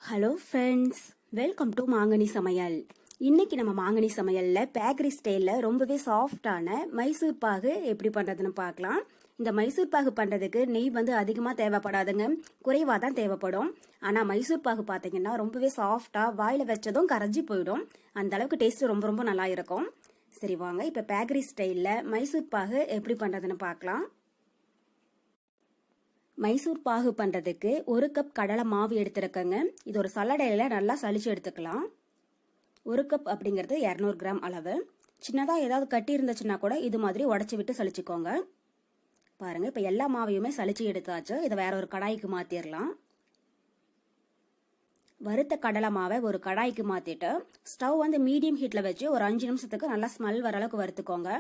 Hello friends, welcome to மாங்கனி சமையல். இன்னைக்கு நம்ம மாங்கனி சமையல்ல பேக்கரி ஸ்டைல்ல ரொம்பவே சாஃப்டான மைசூர் பாகு எப்படி பண்றதுன்னு பார்க்கலாம். இந்த மைசூர் பாகு பண்றதுக்கு நெய் வந்து அதிகமா தேவைப்படாதுங்க, குறைவா தான் தேவைப்படும். ஆனா மைசூர் பாகு பாத்தீங்கன்னா ரொம்பவே சாஃப்டா, வாயில வச்சதும் கரைஞ்சி போயிடும். அந்த அளவுக்கு டேஸ்ட் ரொம்ப ரொம்ப நல்லா இருக்கும். சரி வாங்க, இப்ப பேக்கரி ஸ்டைல்ல மைசூர் பாகு எப்படி பண்றதுன்னு பார்க்கலாம். மைசூர் பாகு பண்றதுக்கு 1 கப் கடலை மாவு எடுத்துருக்கங்க. இது ஒரு சல்லடையில நல்லா சலிச்சு எடுத்துக்கலாம். 1 கப் அப்படிங்கிறது 200 கிராம் அளவு. சின்னதா ஏதாவது கட்டி இருந்துச்சுன்னா கூட இது மாதிரி உடச்சி விட்டு சலிச்சுக்கோங்க. பாருங்க, இப்ப எல்லா மாவையுமே சலிச்சு எடுத்தாச்சு. இதை வேற ஒரு கடாய்க்கு மாத்திரலாம். வறுத்த கடலை மாவை ஒரு கடாய்க்கு மாத்திட்டு ஸ்டவ் வந்து மீடியம் ஹீட்ல வச்சு ஒரு 5 நிமிஷத்துக்கு நல்லா ஸ்மெல் வர அளவுக்கு வறுத்துக்கோங்க.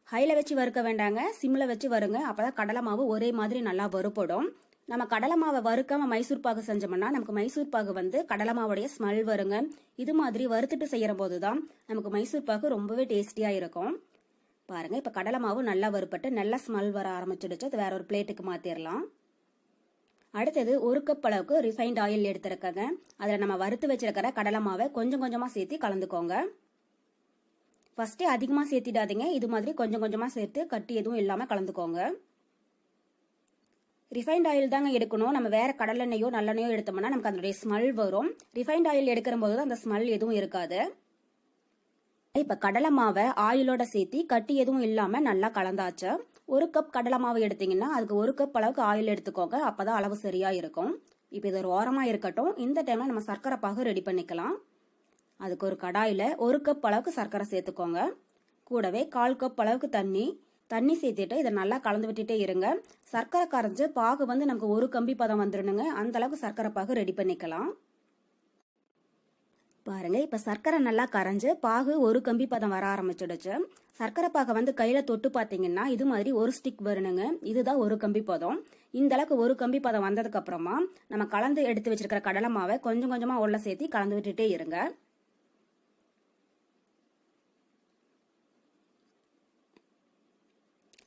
ஹைல வச்சு வறுக்க வேண்டாங்க, சிம்ல வச்சு வருங்க. அப்பதான் கடலை மாவு ஒரே மாதிரி நல்லா வறுப்படும். நம்ம கடலை மாவை வறுக்காம மைசூர் பாகு செஞ்சோம்னா நமக்கு மைசூர் பாகு வந்து கடலை மாவுடைய ஸ்மெல் வருங்க. இது மாதிரி வறுத்துட்டு செய்யற போதுதான் நமக்கு மைசூர் பாகு ரொம்பவே டேஸ்டியா இருக்கும். பாருங்க, இப்ப கடலை மாவு நல்லா வறுப்பட்டு நல்லா ஸ்மெல் வர ஆரம்பிச்சிடுச்சு. அது வேற ஒரு பிளேட்டுக்கு மாத்திரலாம். அடுத்தது 1 கப் அளவுக்கு ரிஃபைண்ட் ஆயில் எடுத்திருக்கங்க. அதுல நம்ம வறுத்து வச்சிருக்கிற கடலை மாவை கொஞ்சம் கொஞ்சமா சேர்த்து கலந்துக்கோங்க. ஃபர்ஸ்டே அதிகமா சேர்த்திடாதீங்க, இது மாதிரி கொஞ்சம் கொஞ்சமா சேர்த்து கட்டி எதுவும் இல்லாம கலந்துக்கோங்க. ரிஃபைண்ட் ஆயில் தாங்க எடுக்கணும். நம்ம வேற கடலெண்ணெயோ நல்லெண்ணெயோ எடுத்தோம்னா நமக்கு அதனுடைய ஸ்மெல் வரும். ரிஃபைண்ட் ஆயில் எடுக்கிற போது அந்த ஸ்மெல் எதுவும் இருக்காது. இப்ப கடலை மாவை ஆயிலோட சேர்த்தி கட்டி எதுவும் இல்லாம நல்லா கலந்தாச்சு. 1 கப் கடலை மாவு எடுத்தீங்கன்னா அதுக்கு 1 கப் அளவுக்கு ஆயில் எடுத்துக்கோங்க. அப்பதான் அளவு சரியா இருக்கும். இப்ப இது ஒரு ஓரமா இருக்கட்டும். இந்த டைம்ல நம்ம சர்க்கரை பாகு ரெடி பண்ணிக்கலாம். அதுக்கு ஒரு கடாயில 1 கப் அளவுக்கு சர்க்கரை சேர்த்துக்கோங்க. கூடவே 1/4 கப் அளவுக்கு தண்ணி சேர்த்துட்டு இதை நல்லா கலந்து விட்டுட்டே இருங்க. சர்க்கரை கரைஞ்சு பாகு வந்து நமக்கு ஒரு கம்பி பதம் வந்துடணுங்க. அந்த அளவுக்கு சர்க்கரை பாகு ரெடி பண்ணிக்கலாம். பாருங்க, இப்ப சர்க்கரை நல்லா கரைஞ்சு பாகு ஒரு கம்பி பதம் வர ஆரம்பிச்சிடுச்சு. சர்க்கரை பாகை வந்து கையில தொட்டு பாத்தீங்கன்னா இது மாதிரி ஒரு ஸ்டிக் வரணுங்க. இதுதான் ஒரு கம்பி பதம். இந்த அளவுக்கு ஒரு கம்பி பதம் வந்ததுக்கு அப்புறமா நம்ம கலந்து எடுத்து வச்சிருக்கிற கடலை மாவை கொஞ்சம் கொஞ்சமா உள்ள சேர்த்து கலந்து விட்டுட்டே இருங்க.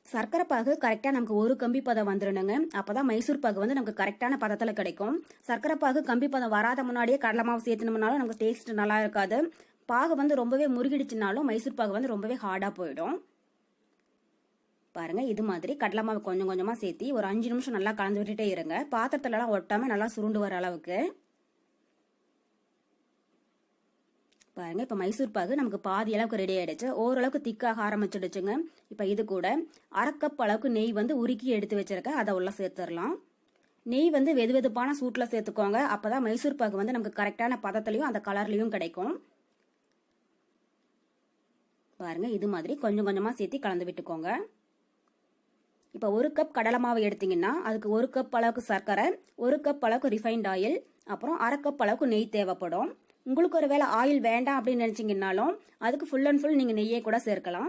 சர்க்கரை பாகு கரெக்டா நமக்கு ஒரு கம்பி பதம் வந்துடணுங்க. அப்பதான் மைசூர் பாகு வந்து நமக்கு கரெக்டான பதத்துல கிடைக்கும். சர்க்கரை பாகு கம்பி பதம் வராத முன்னாடியே கடலை மாவு சேர்த்துனோம்னாலும் நமக்கு டேஸ்ட் நல்லா இருக்காது. பாகு வந்து ரொம்பவே முருகிடுச்சுனாலும் மைசூர் பாகு வந்து ரொம்பவே ஹார்டா போயிடும். பாருங்க, இது மாதிரி கடலை மாவு கொஞ்சம் கொஞ்சமா சேர்த்து ஒரு 5 நிமிஷம் நல்லா கலந்து விட்டுட்டே இருங்க. பாத்திரத்துல எல்லாம் ஒட்டாம நல்லா சுருண்டு வர அளவுக்கு. பாருங்க, இப்ப மைசூர் பாகு நமக்கு பாதி அளவுக்கு ரெடி ஆயிடுச்சு. ஓரளவுக்கு திக்காக ஆரம்பிச்சிடுச்சுங்க. இப்ப இது கூட 1/2 கப் அளவுக்கு நெய் வந்து உருக்கி எடுத்து வச்சிருக்கேன். அதை உள்ள சேர்த்துடலாம். நெய் வந்து வெது வெதுப்பான சூட்ல சேர்த்துக்கோங்க. அப்பதான் மைசூர் பாகு வந்து நமக்கு கரெக்டான பதத்திலையும் அந்த கலர்லயும் கிடைக்கும். பாருங்க, இது மாதிரி கொஞ்சம் கொஞ்சமா சேர்த்து கலந்து விட்டுக்கோங்க. இப்ப 1 கப் கடலை மாவு எடுத்தீங்கன்னா அதுக்கு 1 கப் அளவுக்கு சர்க்கரை, 1 கப் அளவுக்கு ரிஃபைண்ட் ஆயில், அப்புறம் 1/2 கப் அளவுக்கு நெய் தேவைப்படும். உங்களுக்கு ஒரு வேளை ஆயில் வேண்டாம் அப்படின்னு நினைச்சீங்கன்னாலும் அதுக்கு ஃபுல் அண்ட் ஃபுல் நீங்க நெய்யே கூட சேர்க்கலாம்.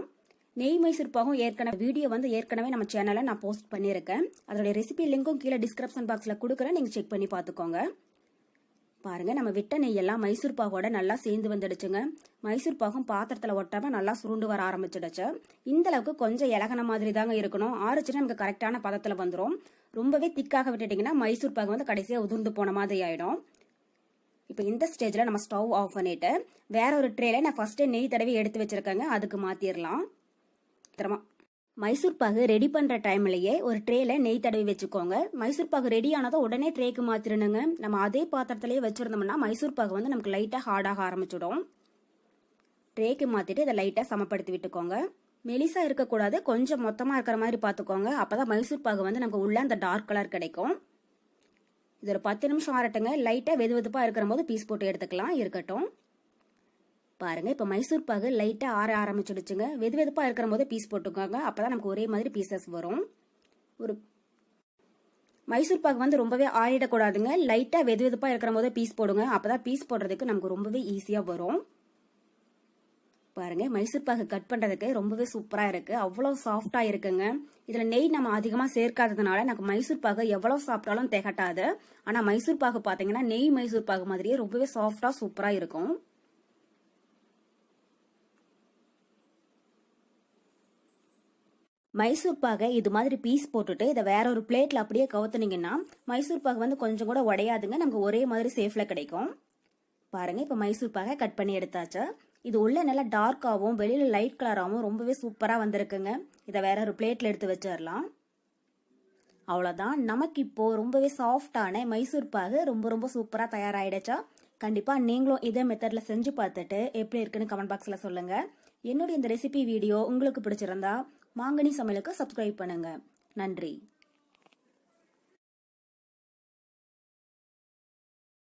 நெய் மைசூர் பாகும் வீடியோ வந்து ஏற்கனவே நம்ம சேனல்ல நான் போஸ்ட் பண்ணியிருக்கேன். அதோட ரெசிபி லிங்கும் கீழே டிஸ்கிரிப்ஷன் பாக்ஸ்ல கொடுக்குறேன், நீங்க செக் பண்ணி பாத்துக்கோங்க. பாருங்க, நம்ம விட்ட நெய்யெல்லாம் மைசூர் பாகோட நல்லா சேர்ந்து வந்துடுச்சுங்க. மைசூர் பாகும் பாத்திரத்துல ஒட்டாம நல்லா சுருண்டு வர ஆரம்பிச்சிடுச்சு. இந்த அளவுக்கு கொஞ்சம் இலகன மாதிரி தாங்க இருக்கணும். ஆறுச்சுன்னா நமக்கு கரெக்டான பதத்துல வந்துடும். ரொம்பவே திக்காக விட்டுட்டீங்கன்னா மைசூர் பாகு வந்து கடைசியா உதிர்ந்து போன மாதிரி ஆயிடும். இப்ப இந்த ஸ்டேஜ்ல நம்ம ஸ்டவ் ஆஃப் பண்ணிட்டு வேற ஒரு ட்ரேல நான் ஃபர்ஸ்ட் நெய் தடவி எடுத்து வச்சிருக்கேங்க. அதுக்கு மாத்திரலாம். மைசூர் பாகு ரெடி பண்ற டைம்லயே ஒரு ட்ரேல நெய் தடவி வச்சுக்கோங்க. மைசூர் பாகு ரெடி ஆனதும் உடனே ட்ரேக்கு மாத்திரணுங்க. நம்ம அதே பாத்திரத்திலேயே வச்சிருந்தோம்னா மைசூர் பாகு வந்து நமக்கு லைட்டா ஹார்டாக ஆரம்பிச்சிடும். ட்ரேக்கு மாத்திட்டு இதை லைட்டா சமப்படுத்தி விட்டுக்கோங்க. மெலிசா இருக்கக்கூடாது, கொஞ்சம் மொத்தமா இருக்கிற மாதிரி பாத்துக்கோங்க. அப்பதான் மைசூர் பாகு வந்து நமக்கு உள்ள அந்த டார்க் கலர் கிடைக்கும். இது ஒரு 10 நிமிஷம் ஆறட்டுங்க. லைட்டா வெது வெதுப்பா இருக்கிற போது பீஸ் போட்டு எடுத்துக்கலாம். இருக்கட்டும். பாருங்க, இப்ப மைசூர் பாகு லைட்டா ஆற ஆரம்பிச்சிடுச்சுங்க. வெது வெதுப்பா இருக்கிற போது பீஸ் போட்டுக்கோங்க. அப்பதான் நமக்கு ஒரே மாதிரி பீசஸ் வரும். ஒரு மைசூர் பாகு வந்து ரொம்பவே ஆறிடக்கூடாதுங்க. லைட்டா வெது வெதுப்பா இருக்கிற போது பீஸ் போடுங்க. அப்பதான் பீஸ் போடுறதுக்கு நமக்கு ரொம்பவே ஈஸியா வரும். பாருங்க, மைசூர் பாகு கட் பண்றதுக்கு ரொம்பவே சூப்பரா இருக்கு. அவ்வளவு சாஃப்டா இருக்குங்க. இதுல நெய் நம்ம அதிகமா சேர்க்காததுனால நமக்கு மைசூர் பாகு எவ்வளவு சாப்பிட்டாலும் திகட்டாது. ஆனா மைசூர் பாகு பாத்தீங்கன்னா நெய் மைசூர் பாகு மாதிரியே ரொம்பவே சாஃப்டா சூப்பரா இருக்கும். மைசூர் பாகை இது மாதிரி பீஸ் போட்டுட்டு இதை வேற ஒரு பிளேட்ல அப்படியே கவுத்துனீங்கன்னா மைசூர் பாகு வந்து கொஞ்சம் கூட உடையாதுங்க, நமக்கு ஒரே மாதிரி சேஃப்ல கிடைக்கும். பாருங்க, இப்ப மைசூர் பாகை கட் பண்ணி எடுத்தாச்சு. இது உள்ள நல்லா டார்க்காகவும் வெளியில லைட் கலராகவும் ரொம்பவே சூப்பரா வந்திருக்குங்க. இதை வேற ஒரு பிளேட்ல எடுத்து வச்சிடலாம். அவ்வளோதான், நமக்கு இப்போ ரொம்பவே சாஃப்டான மைசூர் பாகு ரொம்ப ரொம்ப சூப்பரா தயாராயிடுச்சா. கண்டிப்பா நீங்களும் இதே மெத்தட்ல செஞ்சு பார்த்துட்டு எப்படி இருக்குன்னு கமெண்ட் பாக்ஸ்ல சொல்லுங்க. என்னுடைய இந்த ரெசிபி வீடியோ உங்களுக்கு பிடிச்சிருந்தா மாங்கனி சமையலுக்கு சப்ஸ்கிரைப் பண்ணுங்க. நன்றி.